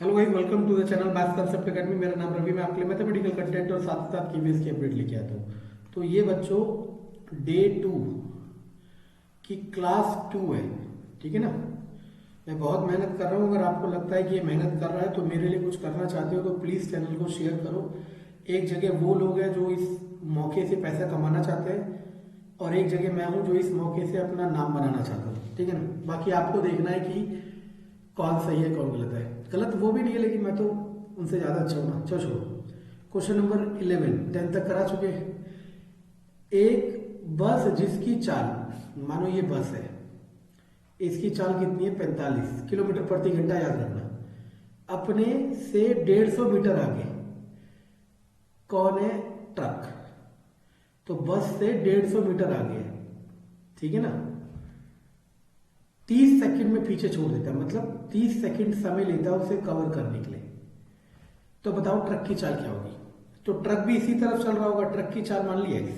Hello guys, welcome to the channel maths concept academy. मेरा नाम रवि। मैं आपके लिए मैथमेटिकल कंटेंट और साथ साथ कीवीएस की अपडेट लेके आता हूँ। तो ये बच्चों डे 2 की क्लास 2 है, ठीक है ना। मैं बहुत मेहनत कर रहा हूँ। अगर आपको लगता है कि ये मेहनत कर रहा है तो मेरे लिए कुछ करना चाहते हो तो प्लीज़ चैनल को शेयर करो। एक जगह वो लोग हैं जो इस मौके से पैसा कमाना चाहते हैं और एक जगह मैं हूँ जो इस मौके से अपना नाम बनाना चाहता हूँ, ठीक है ना। बाकी आपको देखना है कि कौन सही है कौन गलत है। गलत वो भी नहीं है लेकिन मैं तो उनसे ज़्यादा अच्छा हूँ ना। चलो छोड़ो। क्वेश्चन नंबर 11 10 तक करा चुके हैं। एक बस जिसकी चाल, मानो ये बस है, इसकी चाल कितनी है 45 किलोमीटर प्रति घंटा, याद रखना। अपने से 150 मीटर आगे कौन है? ट्रक। तो बस से 150 मीटर आगे है, ठीक है ना। 30 सेकंड में पीछे छोड़ देता है, मतलब 30 सेकंड समय लेता है उसे कवर करने के लिए। तो बताओ ट्रक की चाल क्या होगी। तो ट्रक भी इसी तरफ चल रहा होगा, ट्रक की चाल मान ली x।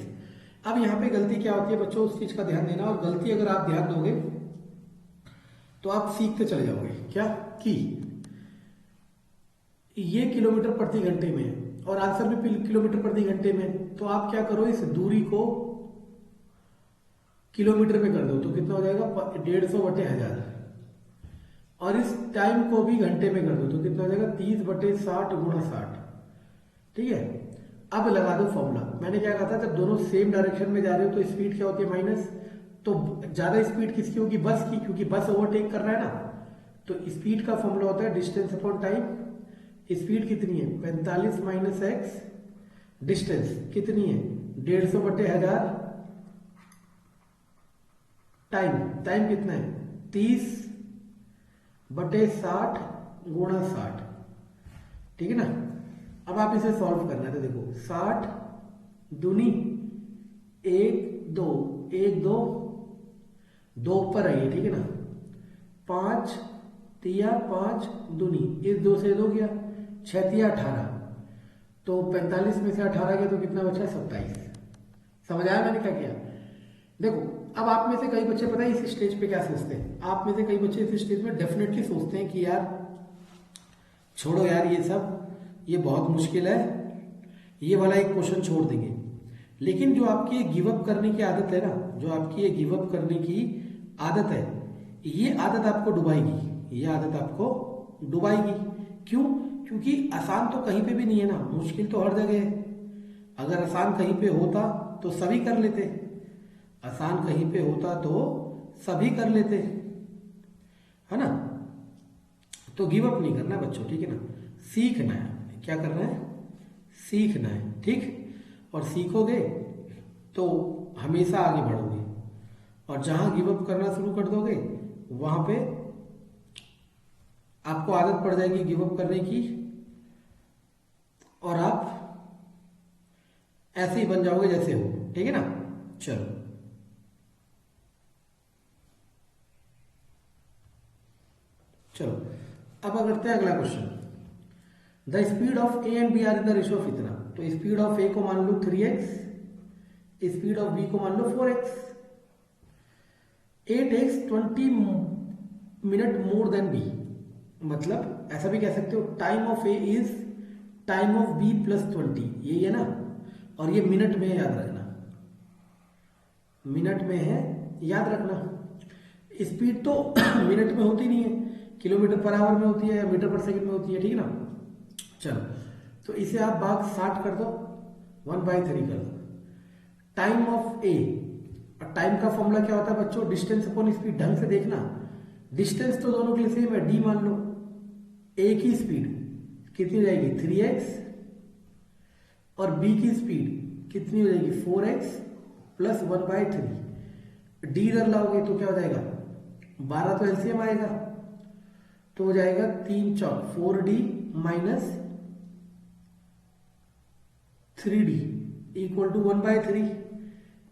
अब यहाँ पे गलती क्या होती है बच्चों, उस चीज का ध्यान देना। और गलती अगर आप ध्यान दोगे तो आप सीखते चले जाओगे क्या कि ये किलोमीटर प्रति घंटे में है और आंसर भी किलोमीटर प्रति घंटे में। तो आप क्या करो, इस दूरी को किलोमीटर में कर दो तो कितना हो जाएगा 150/1000। और इस टाइम को भी घंटे में कर दो तो कितना हो जाएगा 30/60 × 60, ठीक है। अब लगा दो फॉर्मूला। मैंने क्या कहा था, जब दोनों सेम डायरेक्शन में जा रहे हो तो स्पीड क्या होती है माइनस। तो ज्यादा स्पीड किसकी होगी? बस की, क्योंकि बस ओवरटेक कर रहा है ना। तो स्पीड का फॉर्मूला होता है डिस्टेंस अपॉन टाइम। स्पीड कितनी है 45 - x, डिस्टेंस कितनी है 150/1000, टाइम कितना है 30/60 × 60, ठीक है ना। अब आप इसे सॉल्व करना है तो देखो 60 दूनी 1 2 1 2 2 ऊपर आइए, ठीक है ना। 5 तिया 5 दूनी, इस 2 से 2 गया, 6 तिया 18। तो 45 में से 18 गया तो कितना बचा 27। समझ आया मैंने क्या किया? देखो अब आप में से कई बच्चे पता है इस स्टेज पे क्या सोचते हैं। आप में से कई बच्चे इस स्टेज में डेफिनेटली सोचते हैं कि यार छोड़ो यार ये सब, ये बहुत मुश्किल है, ये वाला एक क्वेश्चन छोड़ देंगे। लेकिन जो आपकी ये गिव अप करने की आदत है ना, जो आपकी ये गिव अप करने की आदत है, ये आदत आपको डुबाएगी, ये आदत आपको डुबाएगी। क्यों? क्योंकि आसान तो कहीं पे भी नहीं है ना, मुश्किल तो हर जगह है। अगर आसान कहीं पे होता तो सभी कर लेते, आसान कहीं पे होता तो सभी कर लेते, है ना। तो गिव अप नहीं करना बच्चों, ठीक है ना। सीखना है, क्या करना है? सीखना है, ठीक। और सीखोगे तो हमेशा आगे बढ़ोगे। और जहां गिव अप करना शुरू कर दोगे वहां पे आपको आदत पड़ जाएगी गिव अप करने की और आप ऐसे ही बन जाओगे जैसे हो, ठीक है ना। चलो चलो अब करते हैं अगला question. The speed of A and B are in the ratio of इतना। तो स्पीड ऑफ ए को मान लो 3x, स्पीड ऑफ बी को मान लो 4x। A takes 20 minute more than B, मतलब ऐसा भी कह सकते हो time of A is time of B plus 20, यही है ना। और ये मिनट में है, याद रखना, मिनट में है, याद रखना। स्पीड तो मिनट में होती नहीं है, किलोमीटर पर आवर में होती है या मीटर पर सेकंड में होती है, ठीक है ना। चलो तो इसे आप भाग 60 कर दो, 1/3 कर दो। टाइम ऑफ ए, टाइम का फॉर्मूला क्या होता है बच्चों? Distance upon speed. ढंग से देखना, डिस्टेंस तो दोनों के लिए सेम है, डी मान लो। ए की स्पीड कितनी हो जाएगी 3x और बी की स्पीड कितनी हो जाएगी 4x प्लस 1/3। डी इधर लाओगे तो क्या हो जाएगा 12, तो एलसीएम आएगा तो हो जाएगा 3 चौक 4d minus 3d equal to 1/3।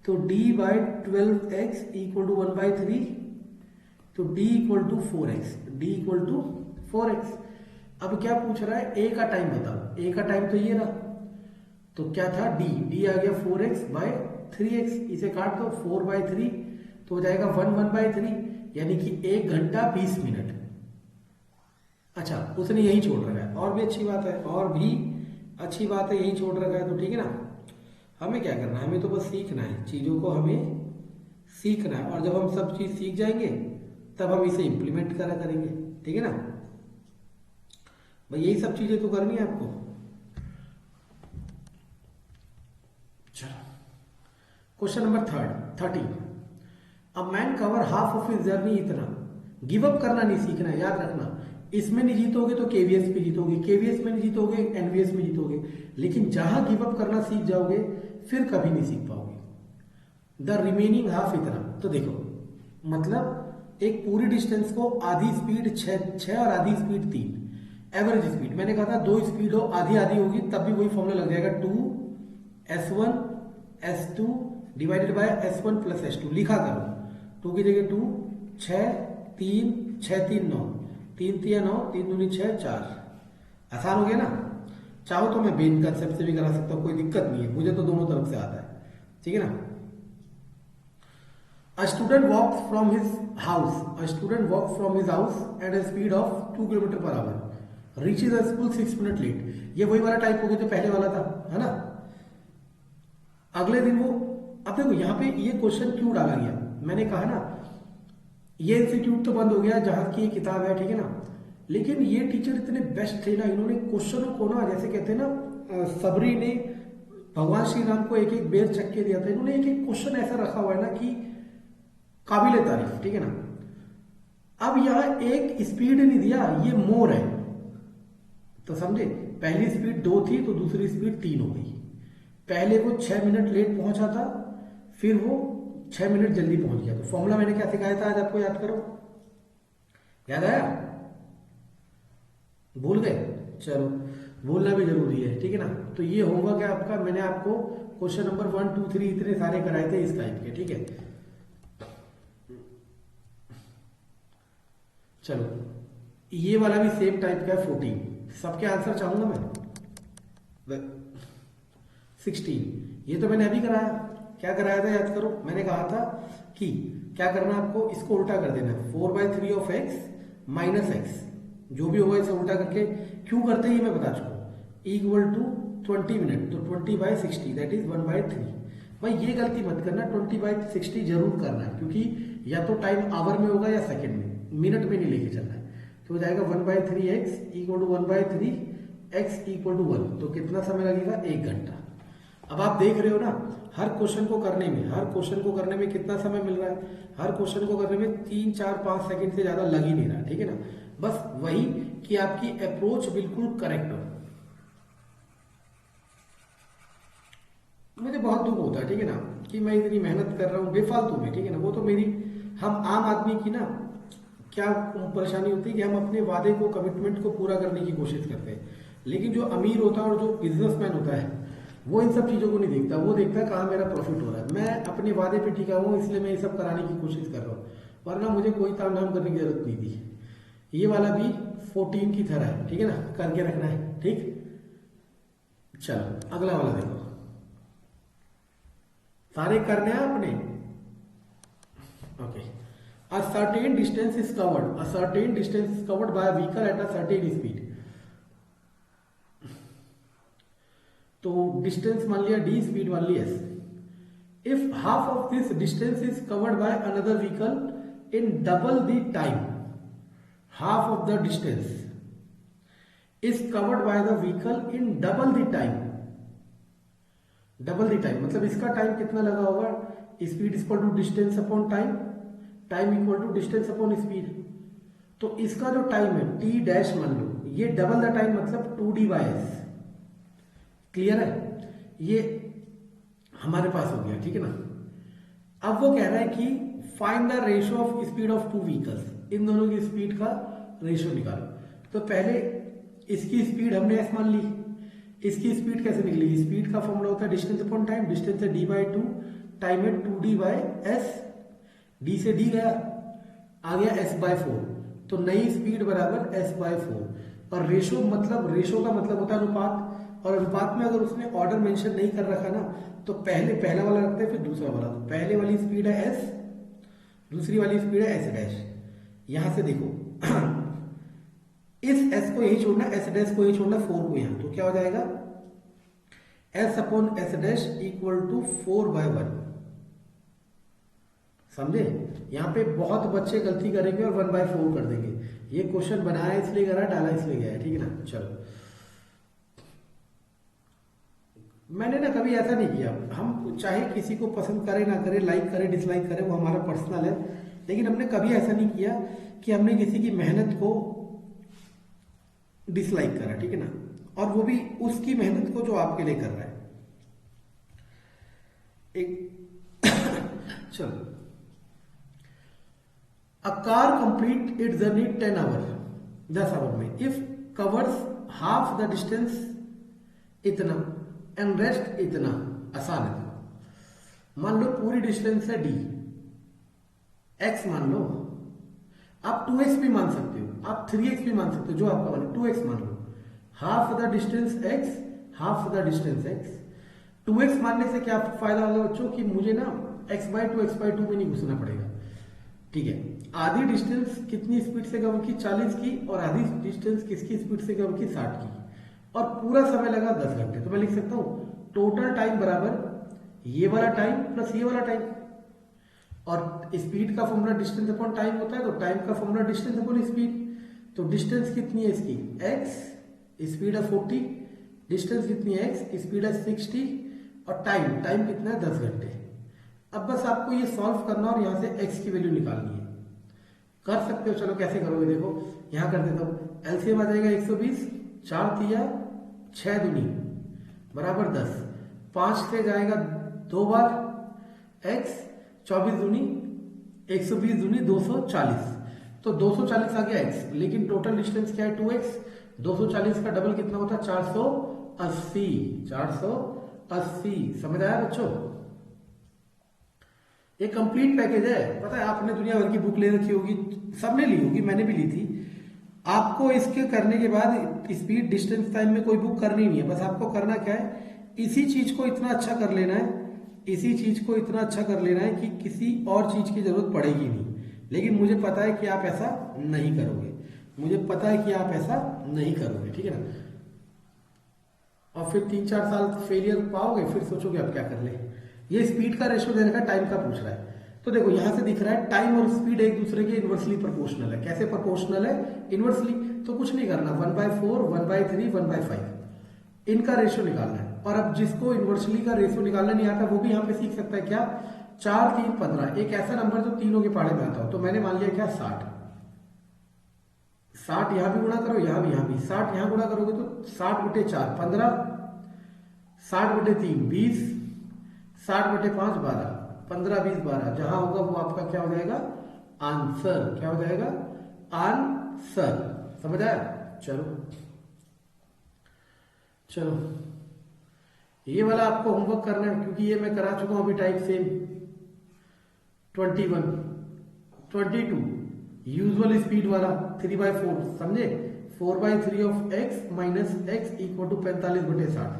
तो d/12x इक्वल टू 1/3, तो d equal to 4x, d equal to 4x। अब क्या पूछ रहा है? ए का टाइम बताओ। ए का टाइम तो ये ना, तो क्या था d आ गया 4x/3x। इसे काट दो 4/3 तो हो जाएगा 1/3, यानी कि 1 घंटा 20 मिनट। अच्छा उसने यही छोड़ रखा है, और भी अच्छी बात है, और भी अच्छी बात है, यही छोड़ रखा है तो ठीक है ना। हमें क्या करना है, हमें तो बस सीखना है, चीज़ों को हमें सीखना है, और जब हम सब चीज़ सीख जाएंगे तब हम इसे इम्प्लीमेंट करा करेंगे, ठीक है ना भाई, यही सब चीज़ें तो करनी है आपको। चलो question number 13, a man cover half of his journey इतना, गिव अप करना नहीं सीखना है, याद रखना। इसमें नहीं जीतोगे तो केवीएस पे जीतोगे, केवीएस में नहीं जीतोगे एनवीएस में जीतोगे, लेकिन जहां गिव अप करना सीख जाओगे फिर कभी नहीं सीख पाओगे। द रिमेनिंग हाफ इतना, तो देखो मतलब एक पूरी डिस्टेंस को आधी स्पीड 6 और आधी स्पीड 3, एवरेज स्पीड मैंने कहा था 2 स्पीड हो आधी आधी होगी तब भी वही फॉर्मूला लग जाएगा, 2s1s2 divided by s1 plus s2, लिखा करो 2 की जगह 2, 6 3 6 3 9, 3 3 9, 3 दूनी 6 4, आसान हो गया ना। चाहो तो मैं बेन कंसेप्ट से भी करा सकता हूँ, कोई दिक्कत नहीं है, मुझे तो दोनों तरफ से आता है, ठीक है ना। A student walks from his house. A student walks from his house at a speed of 2 kilometre per hour, reaches the school 6 minute late. ये वही वाला टाइप हो गया जो पहले वाला था, है ना। अगले दिन वो, अब देखो यहाँ पे ये क्वेश्चन क्यों डाला गया, मैंने कहा ना ये इंस्टीट्यूट तो बंद हो गया जहाज की ये किताब है, ठीक है ना, लेकिन ये टीचर इतने बेस्ट थे ना, इन्होंने क्वेश्चनों को ना जैसे कहते हैं ना सबरी ने भगवान श्री राम को एक एक बेर चक्के दिया था, इन्होंने एक एक क्वेश्चन ऐसा रखा हुआ है ना कि काबिले तारीफ, ठीक है ना। अब यहां एक स्पीड नहीं दिया, ये मोर है, तो समझे, पहली स्पीड 2 थी तो दूसरी स्पीड 3 हो गई। पहले वो 6 मिनट लेट पहुंचा था, फिर वो 6 मिनट जल्दी पहुंच गया। तो फॉर्मूला मैंने क्या सिखाया था आज आपको, याद करो, याद आया, भूल गए, चलो भूलना भी जरूरी है, ठीक है ना। तो ये होगा क्या आपका, मैंने आपको क्वेश्चन नंबर 1 2 3 इतने सारे कराए थे इस टाइप के, ठीक है। चलो ये वाला भी सेम टाइप का है 14, सबके आंसर चाहूंगा मैं। 16 ये तो मैंने अभी कराया, क्या कराया था याद करो, मैंने कहा था कि क्या करना आपको, इसको उल्टा कर देना, 4/3 ऑफ x माइनस एक्स, जो भी होगा इसे उल्टा करके, क्यों करते हैं ये मैं बता चुका हूं, इक्वल टू 20 मिनट, तो 20/60 दैट इज 1/3। भाई ये गलती मत करना, 20/60 जरूर करना है, क्योंकि या तो टाइम आवर में होगा या सेकंड में, मिनट में नहीं लेके चलना है। तो हो जाएगा 1/3x equal to 1/3x equal to 1, तो कितना समय लगेगा, 1 घंटा। अब आप देख रहे हो ना, हर क्वेश्चन को करने में कितना समय मिल रहा है, हर क्वेश्चन को करने में 3 4 5 सेकंड से ज्यादा लग ही नहीं रहा, ठीक है ना। बस वही कि आपकी अप्रोच बिल्कुल करेक्ट हो। मुझे बहुत दुख होता है, ठीक है ना, कि मैं इतनी मेहनत कर रहा हूँ बेफालतू में, ठीक है ना। वो तो मेरी, हम आम आदमी की ना क्या परेशानी होती है कि हम अपने वादे को, कमिटमेंट को पूरा करने की कोशिश करते हैं, लेकिन जो अमीर होता है और जो बिजनेसमैन होता है वो इन सब चीज़ों को नहीं देखता, वो देखता है कहाँ मेरा प्रॉफिट हो रहा है। मैं अपने वादे पे टिका हूँ, इसलिए मैं ये सब कराने की कोशिश कर रहा हूँ, वरना मुझे कोई ताम झाम करने की जरूरत नहीं थी। ये वाला भी 14 की तरह है, ठीक है ना, करके रखना है, ठीक। चलो अगला वाला देखो, सारे करने हैं अपने, okay. A certain distance is covered by a vehicle at a certain speed. तो डिस्टेंस मान लिया d, स्पीड मान ली s। If half of this distance is covered by another vehicle in double the time, half of the distance is covered by the vehicle in double the time. Double the time मतलब इसका time कितना लगा होगा, speed equal to distance upon time, time equal to distance upon speed. तो इसका जो time है t dash मान लो, ये डबल द टाइम मतलब 2d/s, क्लियर है, ये हमारे पास हो गया, ठीक है ना। अब वो कह रहा है कि find the ratio of speed of 2 vehicles, इन दोनों की स्पीड का रेशियो निकालो। तो पहले इसकी स्पीड हमने s मान ली, इसकी स्पीड कैसे निकलेगी, स्पीड का फॉर्मूला होता है डिस्टेंस अपॉन टाइम, डिस्टेंस है d/2, टाइम है 2d/s, d से d गया, आ गया s/4, तो नई स्पीड बराबर s/4। और रेशो मतलब, रेशो का मतलब होता है अनुपात, और अनुपात में अगर उसने ऑर्डर मेंशन नहीं कर रखा ना तो पहला वाला रखते हैं फिर दूसरा वाला। तो पहले वाली स्पीड है s, दूसरी वाली स्पीड है s डैश। यहां से देखो इस एस को यही छोड़ना, एस डैश को यही छोड़ना, 4 को यहां, तो क्या हो जाएगा S upon S dash equal to 4/1। समझे? यहां पे बहुत बच्चे गलती करेंगे और 1/4 कर देंगे। ये क्वेश्चन बनाया इसलिए करा, डाला इसलिए गया है, ठीक है ना। चलो, मैंने ना कभी ऐसा नहीं किया, हम चाहे किसी को पसंद करे ना करे, लाइक करे डिसलाइक करे, वो हमारा पर्सनल है, लेकिन हमने कभी ऐसा नहीं किया कि हमने किसी की मेहनत को डिसलाइक करा, ठीक है ना, और वो भी उसकी मेहनत को जो आपके लिए कर रहा है। एक चलो, a car complete it journey 10 hour, 10 hour में, if covers half the distance इतना एंड रेस्ट इतना। आसान है। मान लो पूरी डिस्टेंस है डी, एक्स मान लो, आप 2x भी मान सकते हो, आप 3x भी मान सकते हो, जो आपका मान 2x मान लो। Half the distance x, half the distance x। 2x मानने से क्या फायदा होगा बच्चों कि मुझे ना x/2 में नहीं घुसना पड़ेगा, ठीक है। आधी डिस्टेंस कितनी स्पीड से कवर की? 40 की, और आधी डिस्टेंस किसकी स्पीड से कवर की? 60 की, और पूरा समय लगा 10 घंटे। तो मैं लिख सकता हूं टोटल टाइम बराबर ये वाला टाइम प्लस ये वाला टाइम, और स्पीड का फॉर्मूला डिस्टेंस अपॉन टाइम होता है, तो टाइम का फॉर्मूला डिस्टेंस अपॉन स्पीड। तो डिस्टेंस कितनी है इसकी? x, स्पीड है 40, डिस्टेंस कितनी है x, स्पीड है 60, और टाइम कितना है? 10 घंटे। अब बस आपको ये सॉल्व करना और यहां से x की वैल्यू निकालनी है। कर सकते हो, चलो कैसे करोगे देखो, यहां कर देता हूं। एलसीएम आ जाएगा 120, 4 तिया 6 दूनी बराबर 10, 5 से जाएगा 2 बार x, 24 दूनी 120 दूनी 240, तो 240 आ गया x, लेकिन टोटल डिस्टेंस क्या है? 2x। 240 का डबल कितना होता है? 480, 480। समझ आया बच्चों? ये कंप्लीट पैकेज है। पता है आपने दुनिया भर की बुक ले रखी होगी, सबने ली होगी, मैंने भी ली थी। आपको इसके करने के बाद स्पीड डिस्टेंस टाइम में कोई बुक करनी नहीं है, बस आपको करना क्या है, इसी चीज को इतना अच्छा कर लेना है, इसी चीज को इतना अच्छा कर लेना है कि किसी और चीज की जरूरत पड़ेगी नहीं। लेकिन मुझे पता है कि आप ऐसा नहीं करोगे, मुझे पता है कि आप ऐसा नहीं करोगे, ठीक है ना। और फिर 3-4 साल फेलियर पाओगे, फिर सोचोगे अब क्या कर ले। ये स्पीड का रेशियो देने का, टाइम का पूछ रहा है, तो देखो यहां से दिख रहा है टाइम और स्पीड एक दूसरे के इनवर्सली प्रोपोर्शनल है। कैसे प्रोपोर्शनल है? इनवर्सली। तो कुछ नहीं करना, 1/4, 1/3, 1/5 इनका रेशियो निकालना है। और अब जिसको इनवर्सली का रेशियो निकालना नहीं आता वो भी यहाँ पे सीख सकता है। क्या? 4, 3, 15, एक ऐसा नंबर जो तीनों के पहाड़े में आता हो। तो मैंने मान लिया क्या? 60। 60 यहां भी गुणा करो, यहां भी 60 यहां गुणा करोगे तो 60/4 15, 60/3 20, 60/5 12, 15, 20, 12, जहां होगा वो आपका क्या हो जाएगा? आंसर। क्या हो जाएगा? आंसर। समझ आया? चलो चलो, ये वाला आपको होमवर्क करना है, क्योंकि ये मैं करा चुका हूं अभी। टाइप सेम 21, 22 यूजुअल स्पीड वाला 3/4, समझे? 4/3 of x minus x equal to 45/60।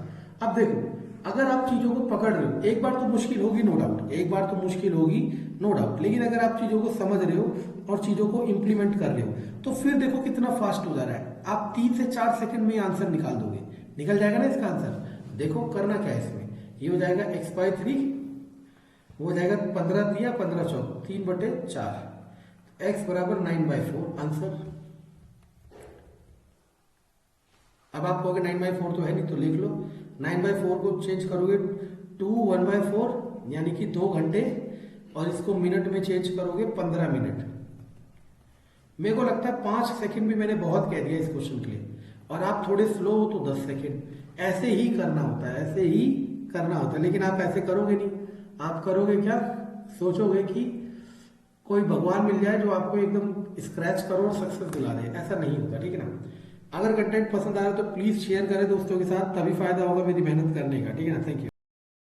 अब देखो, अगर आप चीजों को पकड़ रहे हो, एक बार तो मुश्किल होगी नो डाउट, एक बार तो मुश्किल होगी नो डाउट, लेकिन अगर आप चीजों को समझ रहे हो और चीजों को इंप्लीमेंट कर रहे हो, तो फिर देखो कितना फास्ट हो जा रहा है। आप 3 से 4 सेकंड में आंसर निकाल दोगे, निकल जाएगा ना इसका आंसर। देखो करना क्या है इसमें, ये हो जाएगा x/3, वो हो जाएगा 15 दिया 15 चौक 3/4, x बराबर 9/4 आंसर। अब आप कहोगे 9/4 तो है नहीं, तो लिख लो 9/4 को चेंज करोगे टू 1/4 यानी कि 2 घंटे, और इसको मिनट में चेंज करोगे 15 मिनट। मेरे को लगता है 5 सेकंड भी मैंने बहुत कह दिया इस क्वेश्चन के लिए, और आप थोड़े स्लो हो तो 10 सेकंड। ऐसे ही करना होता है, ऐसे ही करना होता है, लेकिन आप ऐसे करोगे नहीं। आप करोगे क्या? सोचोगे कि कोई भगवान मिल जाए जो आपको एकदम स्क्रैच करो और सक्सेस दिला दे, ऐसा नहीं होता, ठीक है ना। अगर कंटेंट पसंद आया तो प्लीज शेयर करें दोस्तों के साथ, तभी फायदा होगा मेरी मेहनत करने का, ठीक है ना। Thank you.